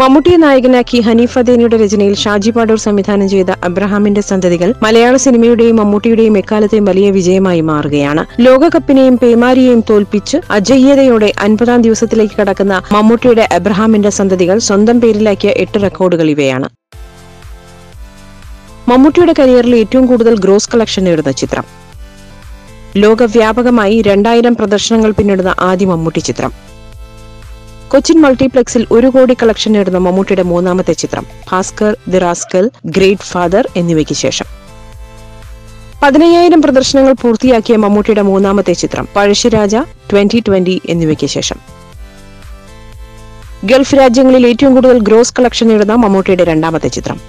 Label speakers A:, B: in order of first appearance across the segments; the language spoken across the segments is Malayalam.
A: മമ്മൂട്ടിയെ നായകനാക്കി ഹനീഫ് അദേനിയുടെ രചനയിൽ ഷാജി പാടൂർ സംവിധാനം ചെയ്ത അബ്രഹാമിന്റെ സന്തതികൾ മലയാള സിനിമയുടെയും മമ്മൂട്ടിയുടെയും എക്കാലത്തെയും വലിയ വിജയമായി മാറുകയാണ്. ലോകകപ്പിനെയും പേമാരിയെയും തോൽപ്പിച്ച് അജയ്യതയോടെ 50-ാം ദിവസത്തിലേക്ക് കടക്കുന്ന മമ്മൂട്ടിയുടെ അബ്രഹാമിന്റെ സന്തതികൾ സ്വന്തം പേരിലാക്കിയ 8 റെക്കോർഡുകൾ ഇവയാണ്. മമ്മൂട്ടിയുടെ കരിയറിൽ ഏറ്റവും കൂടുതൽ ഗ്രോസ് കളക്ഷൻ നേടുന്ന ചിത്രം. ലോകവ്യാപകമായി 2000 പ്രദർശനങ്ങൾ പിന്നിടുന്ന ആദ്യ മമ്മൂട്ടി ചിത്രം. കൊച്ചിൻ മൾട്ടിപ്ലക്സിൽ 1 കോടി കളക്ഷൻ നേടുന്ന മമ്മൂട്ടിയുടെ 3ാമത്തെ ചിത്രം. Bhaskar, the rascal, great father എന്നിവയ്ക്ക് ശേഷം 15,000 പ്രദർശനങ്ങൾ പൂർത്തിയാക്കിയ മമ്മൂട്ടിയുടെ 3ാമത്തെ ചിത്രം. പഴശ്ശിരാജ, 2020 എന്നിവയ്ക്ക് ശേഷം ഗൾഫ് രാജ്യങ്ങളിൽ ഏറ്റവും കൂടുതൽ ഗ്രോസ് കളക്ഷൻ നേടുന്ന മമ്മൂട്ടിയുടെ 2ാമത്തെ ചിത്രം.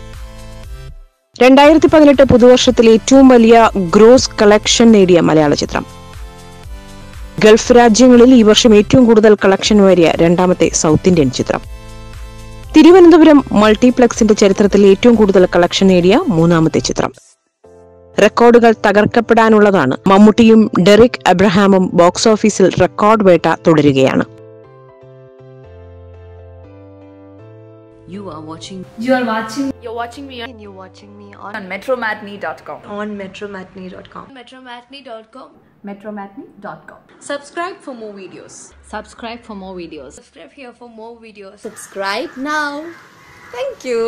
A: 2018 പുതുവർഷത്തിൽ ഏറ്റവും വലിയ ഗ്രോസ് കളക്ഷൻ നേടിയ മലയാള ചിത്രം. ഗൾഫ് രാജ്യങ്ങളിൽ ഈ വർഷം ഏറ്റവും കൂടുതൽ കളക്ഷൻ വരിയ 2ാമത്തെ സൗത്ത് ഇന്ത്യൻ ചിത്രം. തിരുവനന്തപുരം മൾട്ടിപ്ലക്സിന്റെ ചരിത്രത്തിൽ ഏറ്റവും കൂടുതൽ കളക്ഷൻ നേടിയ 3ാമത്തെ ചിത്രം. റെക്കോർഡുകൾ തകർക്കപ്പെടാനുള്ളതാണ്. മമ്മൂട്ടിയും ഡെറിക് അബ്രഹാമും ബോക്സ് ഓഫീസിൽ റെക്കോർഡ് വേട്ട തുടരുകയാണ്.
B: You're watching me on
C: metromatney.com.
B: on metromatney.com.
C: metromatney.com.
B: Subscribe for more videos.
C: Subscribe for more videos.
B: Subscribe here for more videos.
C: Subscribe now. Thank you.